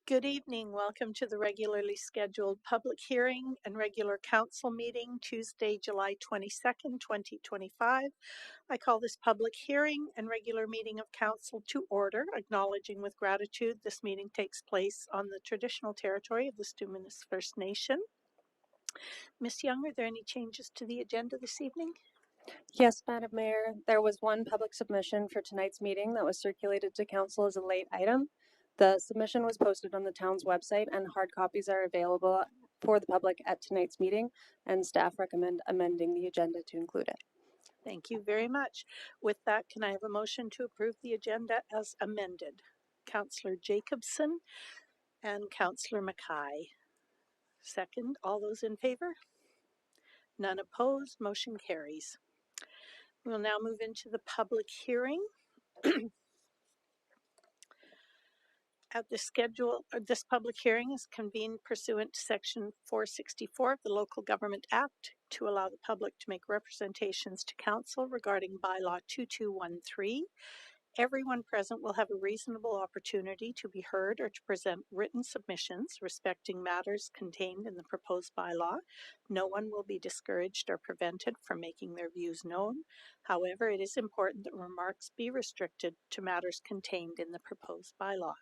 Good evening. Welcome to the regularly scheduled public hearing and regular council meeting, Tuesday, July 22nd, 2025. I call this public hearing and regular meeting of council to order, acknowledging with gratitude this meeting takes place on the traditional territory of the Stuminus First Nation. Ms. Young, are there any changes to the agenda this evening? Yes, Madam Mayor, there was one public submission for tonight's meeting that was circulated to council as a late item. The submission was posted on the town's website and hard copies are available for the public at tonight's meeting, and staff recommend amending the agenda to include it. Thank you very much. With that, can I have a motion to approve the agenda as amended? Councillor Jacobson and Councillor Mackay. Second, all those in favor? None opposed, motion carries. We'll now move into the public hearing. This public hearing is convened pursuant to Section 464 of the Local Government Act to allow the public to make representations to council regarding bylaw 2213. Everyone present will have a reasonable opportunity to be heard or to present written submissions respecting matters contained in the proposed bylaw. No one will be discouraged or prevented from making their views known. However, it is important that remarks be restricted to matters contained in the proposed bylaw.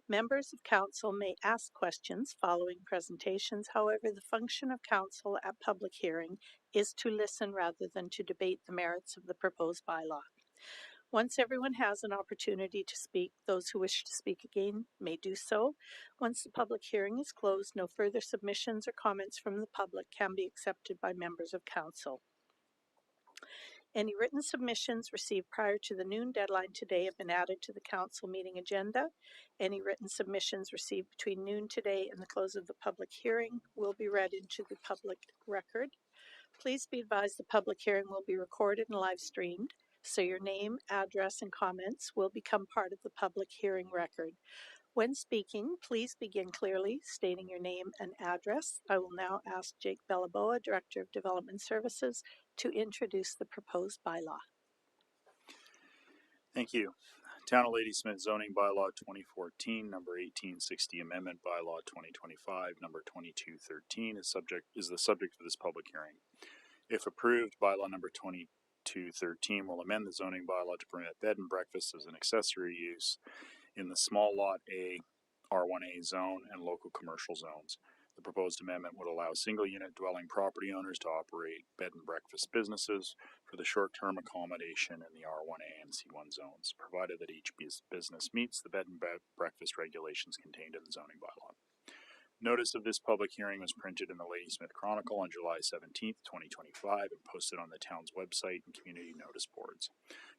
Members of council may ask questions following presentations. However, the function of council at public hearing is to listen rather than to debate the merits of the proposed bylaw. Once everyone has an opportunity to speak, those who wish to speak again may do so. Once the public hearing is closed, no further submissions or comments from the public can be accepted by members of council. Any written submissions received prior to the noon deadline today have been added to the council meeting agenda. Any written submissions received between noon today and the close of the public hearing will be read into the public record. Please be advised the public hearing will be recorded and live streamed, so your name, address, and comments will become part of the public hearing record. When speaking, please begin clearly, stating your name and address. I will now ask Jake Bellaboa, Director of Development Services, to introduce the proposed bylaw. Thank you. Town of Ladysmith Zoning Bylaw 2014, number 1860, Amendment Bylaw 2025, number 2213 is the subject of this public hearing. If approved, bylaw number 2213 will amend the zoning bylaw to permit bed and breakfast as an accessory use in the small lot A, R1A zone, and local commercial zones. The proposed amendment would allow single-unit dwelling property owners to operate bed and breakfast businesses for the short-term accommodation in the R1A and C1 zones, provided that each business meets the bed and breakfast regulations contained in the zoning bylaw. Notice of this public hearing was printed in the Ladysmith Chronicle on July 17th, 2025, and posted on the town's website and community notice boards.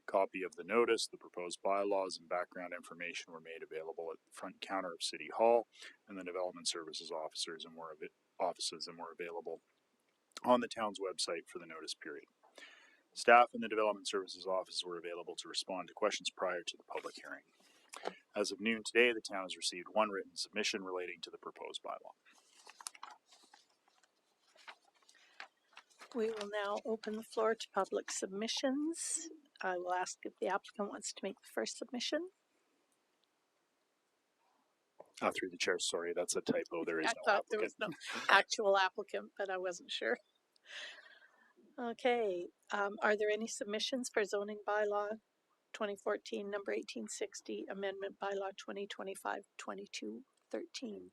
Copy of the notice, the proposed bylaws, and background information were made available at the front counter of City Hall and the Development Services offices and were available on the town's website for the notice period. Staff in the Development Services office were available to respond to questions prior to the public hearing. As of noon today, the town has received one written submission relating to the proposed bylaw. We will now open the floor to public submissions. I will ask if the applicant wants to make the first submission. Through the chair, sorry, that's a typo. There is I no thought applicant. there was no actual applicant, but I wasn't sure. Okay, are there any submissions for zoning bylaw 2014, number 1860, amendment bylaw 2025, 2213?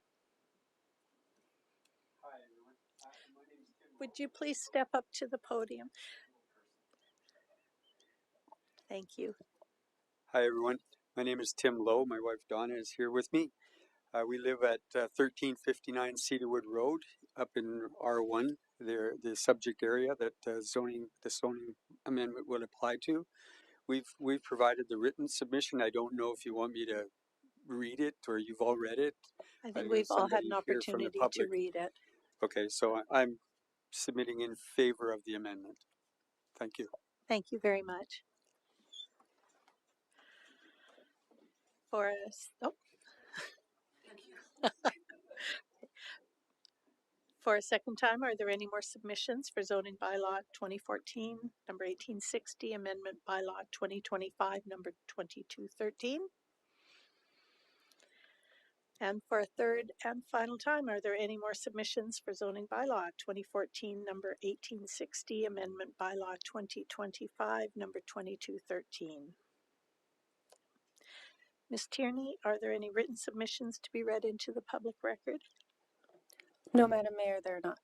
Hi, everyone. My name is Tim. Would you please step up to the podium? Thank you. Hi, everyone. My name is Tim Lowe. My wife Donna is here with me. We live at 1359 Cedarwood Road up in R1, the subject area that the zoning amendment would apply to. We've provided the written submission. I don't know if you want me to read it or you've all read it. I think we've all had an opportunity to read it. Okay, so I'm submitting in favor of the amendment. Thank you. Thank you very much. For us, For a second time, are there any more submissions for zoning bylaw 2014, number 1860, amendment bylaw 2025, number 2213? And for a third and final time, are there any more submissions for zoning bylaw 2014 number 1860, amendment bylaw 2025 number 2213? Ms. Tierney, are there any written submissions to be read into the public record? No, Madam Mayor, they're not.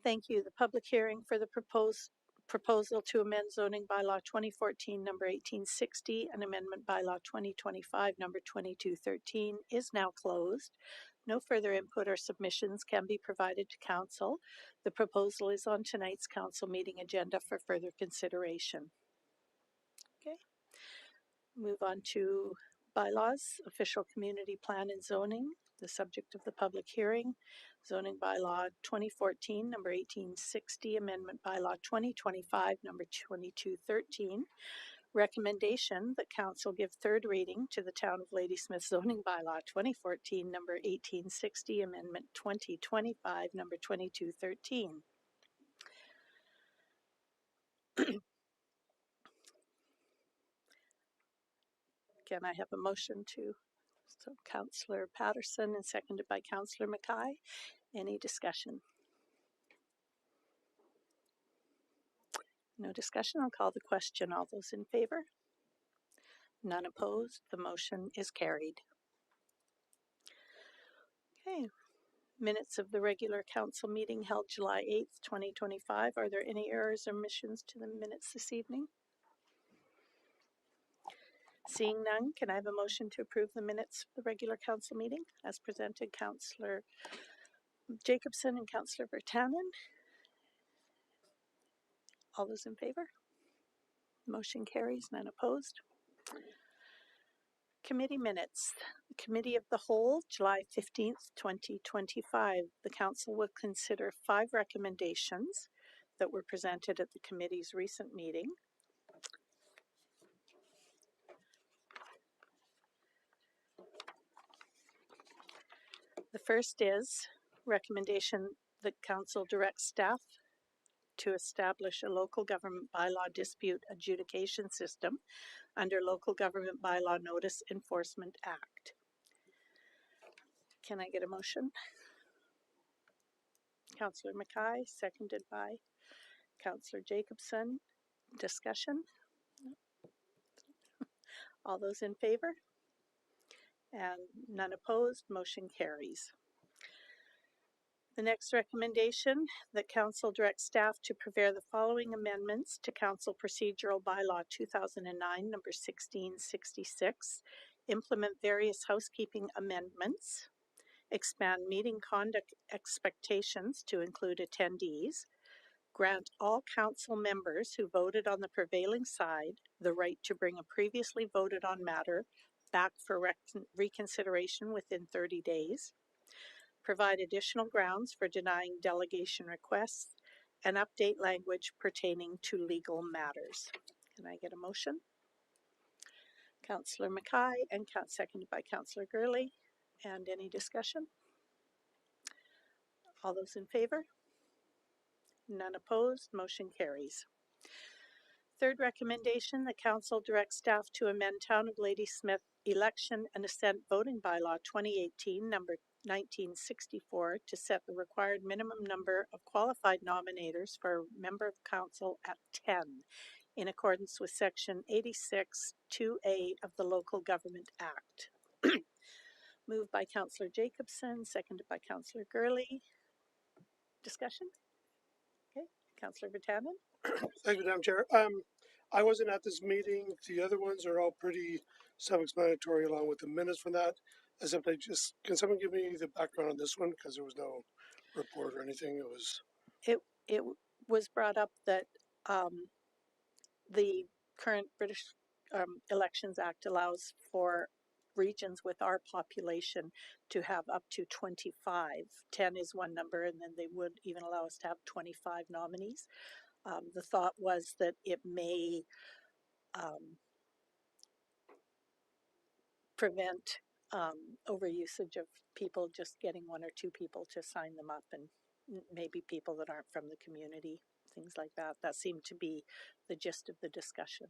Thank you. The public hearing for the proposal to amend zoning bylaw 2014 number 1860 and amendment bylaw 2025 number 2213 is now closed. No further input or submissions can be provided to council. The proposal is on tonight's council meeting agenda for further consideration. Okay. Move on to bylaws, official community plan and zoning, the subject of the public hearing. Zoning bylaw 2014 number 1860, amendment bylaw 2025 number 2213. Recommendation that council give third reading to the town of Ladysmith zoning bylaw 2014 number 1860, amendment 2025 number 2213. Can I have a motion to, so Councillor Patterson and seconded by Councillor Mackay. Any discussion? No discussion. I'll call the question. All those in favor? None opposed. The motion is carried. Okay. Minutes of the regular council meeting held July 8th, 2025. Are there any errors or omissions to the minutes this evening? Seeing none, can I have a motion to approve the minutes of the regular council meeting as presented? Councillor Jacobson and Councillor Virtanen. All those in favor? Motion carries. None opposed. Committee minutes. The Committee of the Whole, July 15th, 2025. The Council will consider 5 recommendations that were presented at the committee's recent meeting. The first is recommendation that Council directs staff to establish a local government bylaw dispute adjudication system under Local Government Bylaw Notice Enforcement Act. Can I get a motion? Councillor Mackay, seconded by Councillor Jacobson. Discussion? All those in favor? And none opposed, motion carries. The next recommendation, that Council direct staff to prepare the following amendments to Council Procedural Bylaw 2009, number 1666, implement various housekeeping amendments, expand meeting conduct expectations to include attendees, grant all council members who voted on the prevailing side the right to bring a previously voted on matter back for reconsideration within 30 days, provide additional grounds for denying delegation requests, and update language pertaining to legal matters. Can I get a motion? Councillor Mackay and seconded by Councillor Gurley. And any discussion? All those in favor? None opposed, motion carries. Third recommendation, the Council directs staff to amend Town of Ladysmith Election and Assent Voting Bylaw 2018, number 1964, to set the required minimum number of qualified nominators for a member of council at 10, in accordance with Section 86 2A of the Local Government Act. Moved by Councillor Jacobson, seconded by Councillor Gurley. Discussion? Okay, Councillor Virtanen. Thank you, Madam Chair. I wasn't at this meeting. The other ones are all pretty self-explanatory along with the minutes from that. Except can someone give me the background on this one? Because there was no report or anything. It was brought up that the current British Elections Act allows for regions with our population to have up to 25. 10 is one number, and then they would even allow us to have 25 nominees. The thought was that it may prevent overusage of people just getting 1 or 2 people to sign them up, and maybe people that aren't from the community, things like that. That seemed to be the gist of the discussion.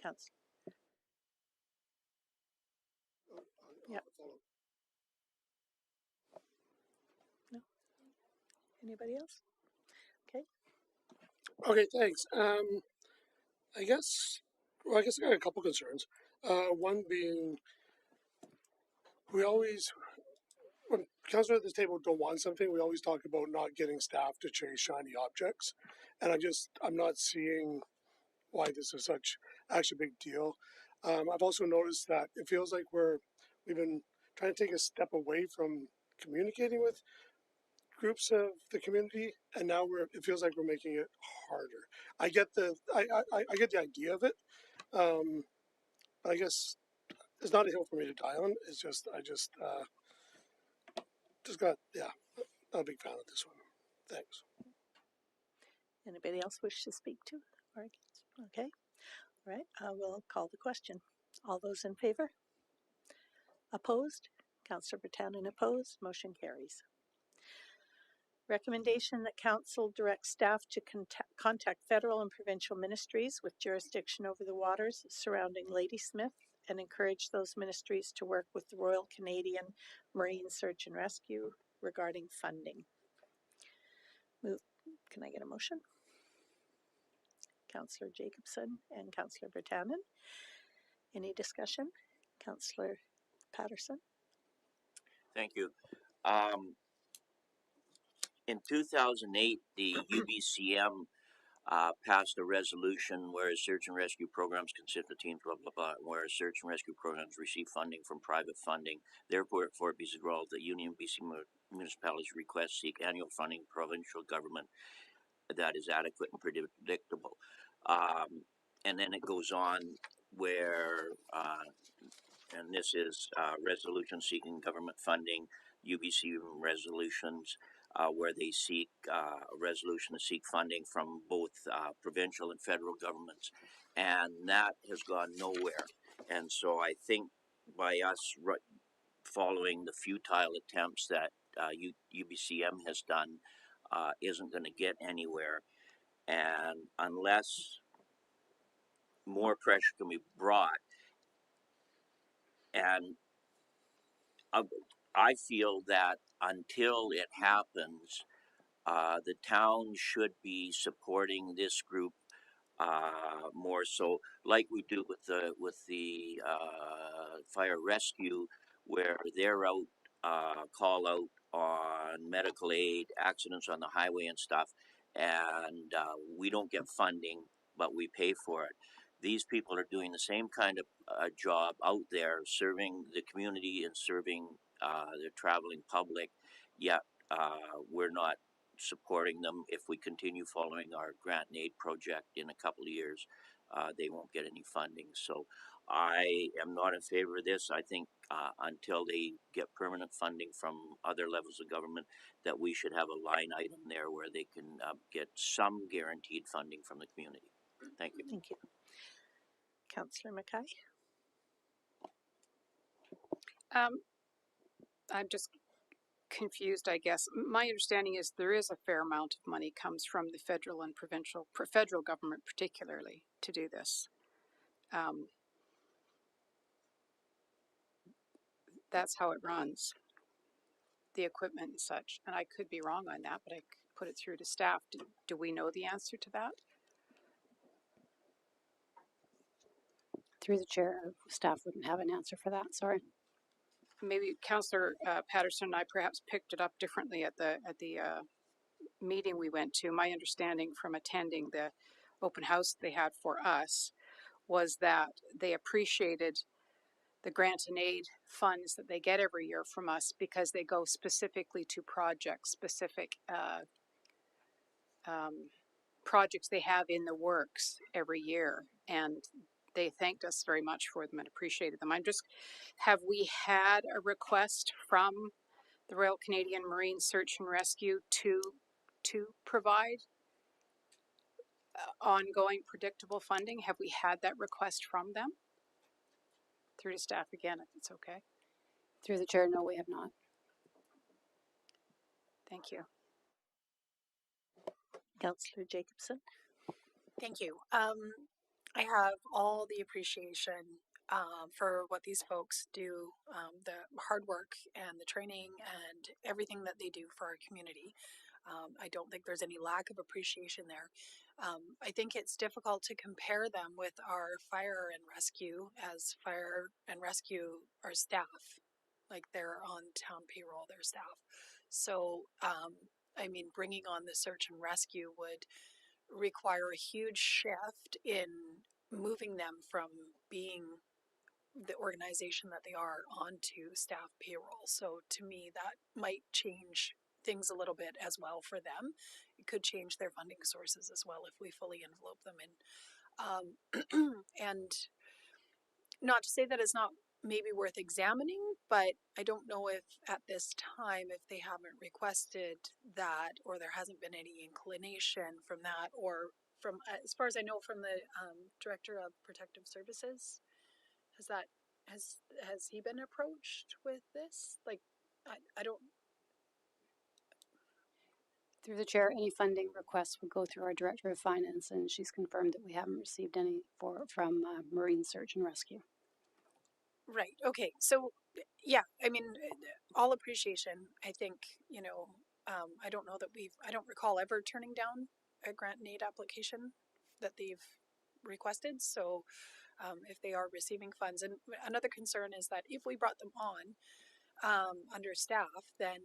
Councillor. Yep. No. Anybody else? Okay. Okay, thanks. I guess, I got a couple concerns. One being, we always, when councilors at this table don't want something, we always talk about not getting staff to chase shiny objects. And I'm not seeing why this is such actually a big deal. I've also noticed that it feels like we've been trying to take a step away from communicating with groups of the community, and now it feels like we're making it harder. I get the idea of it. I guess it's not a hill for me to die on. It's just not a big fan of this one. Thanks. Anybody else wish to speak to or against? Okay. All right. We'll call the question. All those in favor? Opposed? Councillor Bertanen opposed. Motion carries. Recommendation that council direct staff to contact federal and provincial ministries with jurisdiction over the waters surrounding Ladysmith and encourage those ministries to work with the Royal Canadian Marine Search and Rescue regarding funding. Can I get a motion? Councillor Jacobson and Councillor Bertanen. Any discussion? Councillor Patterson. Thank you. In 2008, the UBCM passed a resolution where search and rescue programs consist of teams, blah, blah, blah, where search and rescue programs receive funding from private funding. Therefore, for it be resolved that Union BC municipalities request seek annual funding provincial government that is adequate and predictable. And then it goes on where, and this is resolution seeking government funding, UBC resolutions, where they seek a resolution to seek funding from both provincial and federal governments, and that has gone nowhere. And so I think by us following the futile attempts that UBCM has done isn't going to get anywhere. And unless more pressure can be brought, and I feel that until it happens, the town should be supporting this group more so, like we do with the fire rescue, where they're out call out on medical aid, accidents on the highway and stuff, and we don't get funding, but we pay for it. These people are doing the same kind of job out there, serving the community and serving the traveling public, yet we're not supporting them. If we continue following our grant and aid project in a couple of years, they won't get any funding. So I am not in favor of this. I think until they get permanent funding from other levels of government, that we should have a line item there where they can get some guaranteed funding from the community. Thank you. Thank you. Councillor Mackay. I'm just confused, I guess. My understanding is there is a fair amount of money comes from the federal and provincial, federal government particularly, to do this. That's how it runs, the equipment and such. And I could be wrong on that, but I put it through to staff. Do we know the answer to that? Through the chair, staff wouldn't have an answer for that. Sorry. Maybe Councillor Patterson and I perhaps picked it up differently at the meeting we went to. My understanding from attending the open house they had for us was that they appreciated the grant and aid funds that they get every year from us because they go specifically to projects, specific projects they have in the works every year. And they thanked us very much for them and appreciated them. Have we had a request from the Royal Canadian Marine Search and Rescue to provide ongoing predictable funding? Have we had that request from them? Through to staff again, if it's okay. Through the chair, no, we have not. Thank you. Councillor Jacobson. Thank you. I have all the appreciation for what these folks do, the hard work and the training and everything that they do for our community. I don't think there's any lack of appreciation there. I think it's difficult to compare them with our fire and rescue, as fire and rescue are staff, like they're on town payroll, their staff. So, I mean, bringing on the search and rescue would require a huge shift in moving them from being the organization that they are onto staff payroll. So to me, that might change things a little bit as well for them. It could change their funding sources as well if we fully envelope them in. And not to say that it's not maybe worth examining, but I don't know if at this time, if they haven't requested that, or there hasn't been any inclination from that, or from, as far as I know, from the Director of Protective Services, has he been approached with this? Like, I don't. Through the chair, any funding requests would go through our Director of Finance, and she's confirmed that we haven't received any from Marine Search and Rescue. Right. Okay. So, yeah, I mean, all appreciation. I think, you know, I don't know that I don't recall ever turning down a grant and aid application that they've requested. So, if they are receiving funds, and another concern is that if we brought them on under staff, then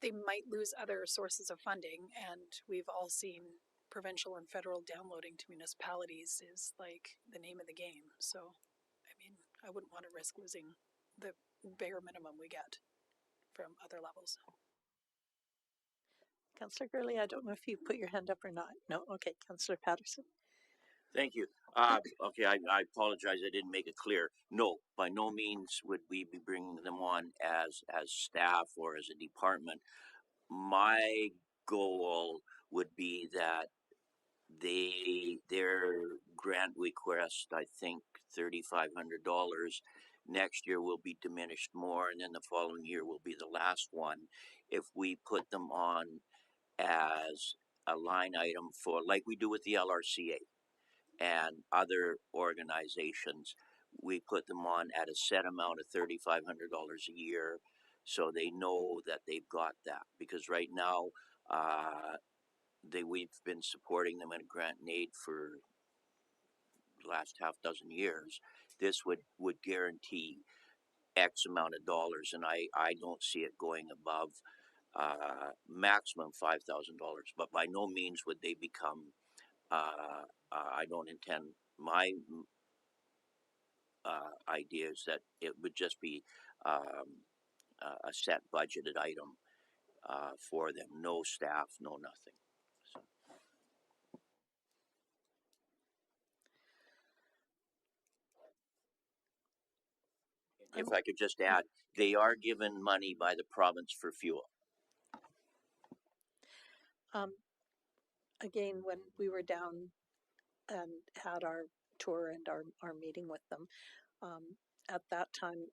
they might lose other sources of funding. And we've all seen provincial and federal downloading to municipalities is like the name of the game. So, I mean, I wouldn't want to risk losing the bare minimum we get from other levels. Councillor Gurley, I don't know if you put your hand up or not. No? Okay. Councillor Patterson. Thank you. Okay, I apologize. I didn't make it clear. No, by no means would we be bringing them on as staff or as a department. My goal would be that their grant request, I think $3,500. Next year will be diminished more, and then the following year will be the last one. If we put them on as a line item for, like we do with the LRCA and other organizations, we put them on at a set amount of $3,500 a year, so they know that they've got that. Because right now, we've been supporting them in grant and aid for the last half dozen years. This would guarantee X amount of dollars, and I don't see it going above maximum $5,000. But by no means would they become. I don't intend my idea is that it would just be a set budgeted item for them. No staff, no nothing. So. If I could just add, they are given money by the province for fuel. Again, when we were down and had our tour and our meeting with them, at that time,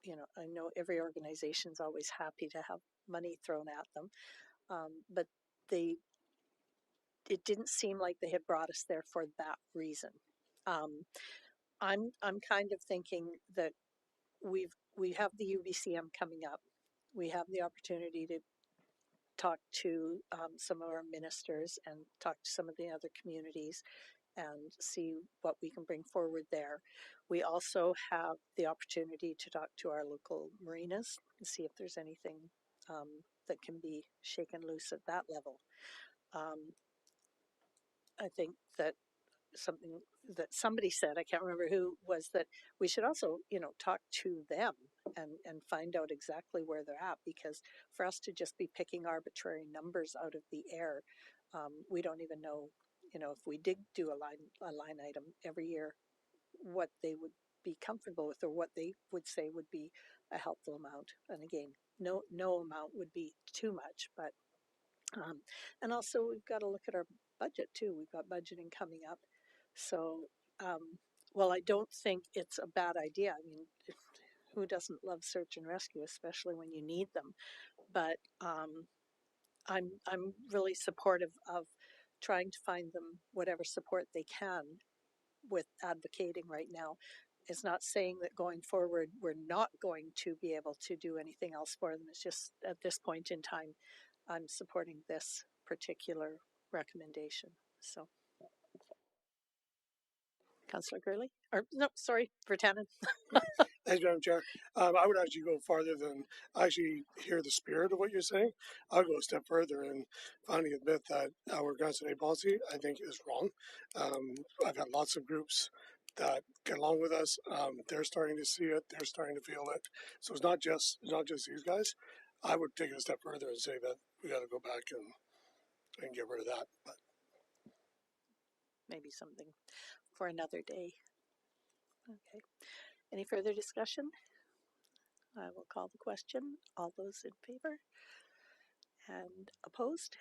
you know, I know every organization is always happy to have money thrown at them, but it didn't seem like they had brought us there for that reason. I'm kind of thinking that we have the UBCM coming up. We have the opportunity to talk to some of our ministers and talk to some of the other communities and see what we can bring forward there. We also have the opportunity to talk to our local marinas and see if there's anything that can be shaken loose at that level. I think that something that somebody said, I can't remember who, was that we should also, you know, talk to them and find out exactly where they're at, because for us to just be picking arbitrary numbers out of the air, we don't even know, you know, if we did do a line item every year, what they would be comfortable with or what they would say would be a helpful amount. And again, no amount would be too much, but and also we've got to look at our budget too. We've got budgeting coming up. So, well, I don't think it's a bad idea. I mean, who doesn't love search and rescue, especially when you need them? But I'm really supportive of trying to find them whatever support they can with advocating right now. It's not saying that going forward, we're not going to be able to do anything else for them. It's just at this point in time, I'm supporting this particular recommendation. So, Councillor Gurley, or no, sorry, Vertanen. Thanks, Madam Chair. I would actually go farther than actually hear the spirit of what you're saying. I'll go a step further and finally admit that our grants and aid policy, I think, is wrong. I've had lots of groups that get along with us. They're starting to see it. They're starting to feel it. So it's not just these guys. I would take it a step further and say that we got to go back and get rid of that. But Maybe something for another day. Okay. Any further discussion? I will call the question. All those in favor and opposed?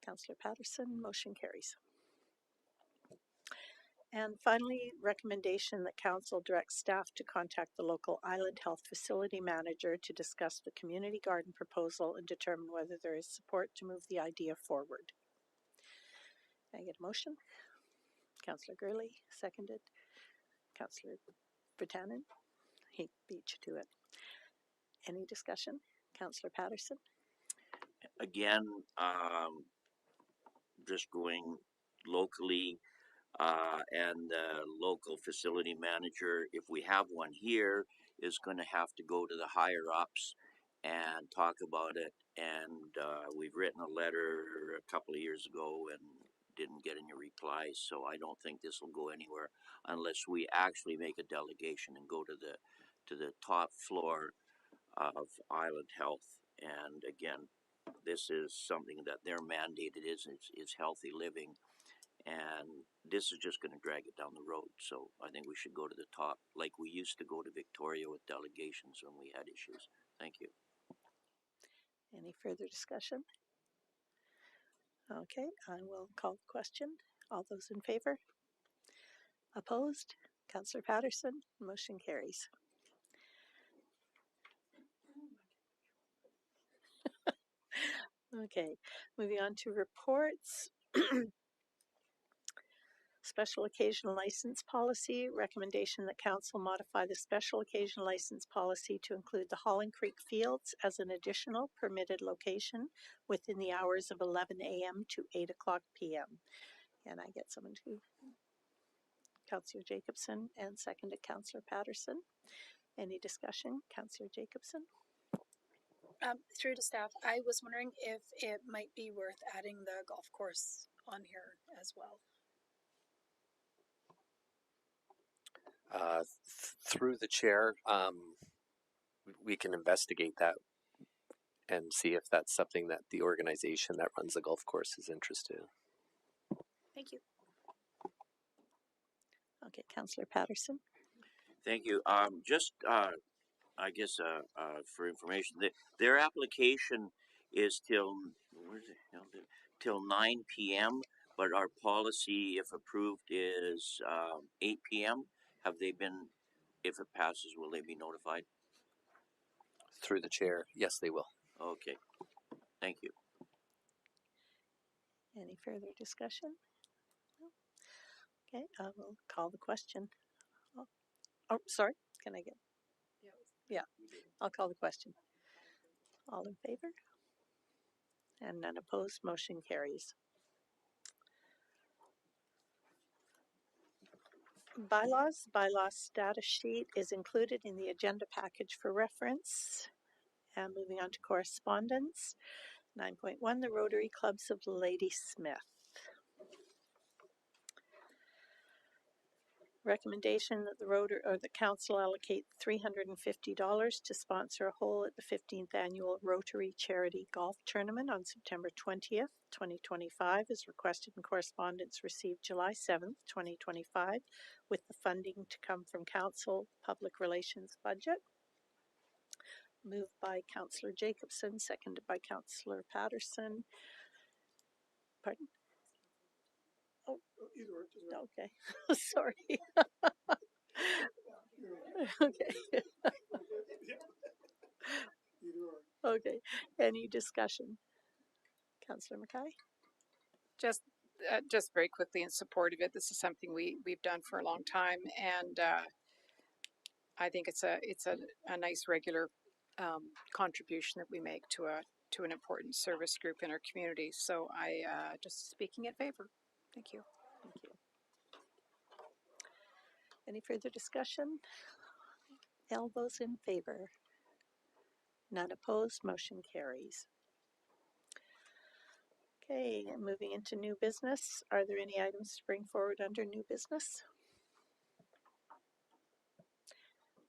Councillor Patterson, motion carries. And finally, recommendation that council directs staff to contact the local island health facility manager to discuss the community garden proposal and determine whether there is support to move the idea forward. Can I get a motion? Councillor Gurley, seconded. Councillor Vertanen, he beat you to it. Any discussion? Councillor Patterson? Again, just going locally, and the local facility manager, if we have one here, is going to have to go to the higher ups and talk about it. And we've written a letter a couple of years ago and didn't get any replies. So I don't think this will go anywhere unless we actually make a delegation and go to the top floor of Island Health. And again, this is something that their mandated is healthy living, and this is just going to drag it down the road. So I think we should go to the top, like we used to go to Victoria with delegations when we had issues. Thank you. Any further discussion? Okay, I will call the question. All those in favor? Opposed? Councillor Patterson, motion carries. Okay, moving on to reports. Special occasion license policy, recommendation that council modify the special occasion license policy to include the Holland Creek Fields as an additional permitted location within the hours of 11 a.m. to 8 o'clock p.m. Can I get someone to Councillor Jacobson and seconded Councillor Patterson? Any discussion? Councillor Jacobson? Through to staff, I was wondering if it might be worth adding the golf course on here as well. Through the chair, we can investigate that and see if that's something that the organization that runs the golf course is interested in. Thank you. Okay, Councillor Patterson. Thank you. Just I guess for information, their application is till till 9 p.m. But our policy, if approved, is 8 p.m. Have they been? If it passes, will they be notified? Through the chair, yes, they will. Okay. Thank you. Any further discussion? No? Okay, I will call the question. Oh, sorry. Can I get? Yeah, I'll call the question. All in favor? And none opposed, motion carries. Bylaws status sheet is included in the agenda package for reference. And moving on to correspondence. 9.1, the Rotary Clubs of Ladysmith. Recommendation that the council allocate $350 to sponsor a hole at the 15th annual Rotary Charity Golf Tournament on September 20th, 2025 is requested in correspondence received July 7th, 2025, with the funding to come from council public relations budget. Moved by Councillor Jacobson, seconded by Councillor Patterson. Pardon? Oh, either or, okay. Sorry. Okay. Okay. Any discussion? Councillor Mackay? Just just very quickly in support of it. This is something we've done for a long time, and I think it's a nice regular contribution that we make to an important service group in our community. So I just speaking in favor. Thank you. Thank you. Any further discussion? All those in favor? None opposed, motion carries. Okay, moving into new business. Are there any items to bring forward under new business?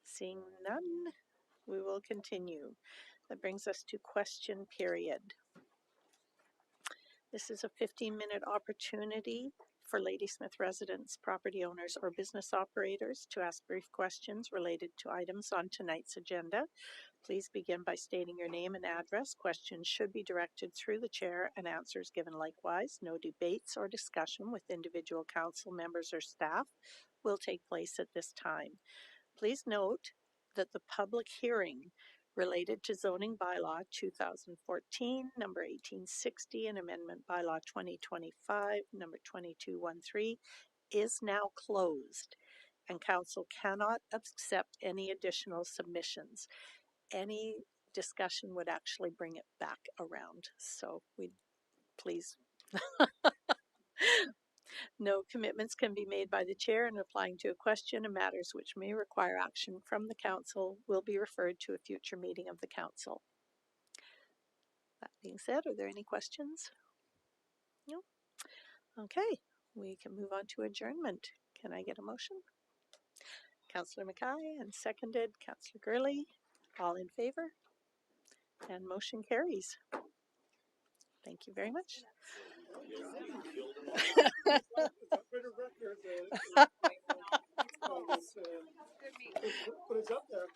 Seeing none, we will continue. That brings us to question period. This is a 15-minute opportunity for Ladysmith residents, property owners, or business operators to ask brief questions related to items on tonight's agenda. Please begin by stating your name and address. Questions should be directed through the chair and answers given likewise. No debates or discussion with individual council members or staff will take place at this time. Please note that the public hearing related to zoning bylaw 2014, number 1860, and amendment bylaw 2025, number 2213, is now closed, and council cannot accept any additional submissions. Any discussion would actually bring it back around. So we please. No commitments can be made by the chair in replying to a question, and matters which may require action from the council will be referred to a future meeting of the council. That being said, are there any questions? No? Okay, we can move on to adjournment. Can I get a motion? Councillor Mackay and seconded Councillor Gurley. All in favor? And motion carries. Thank you very much. But it's up there.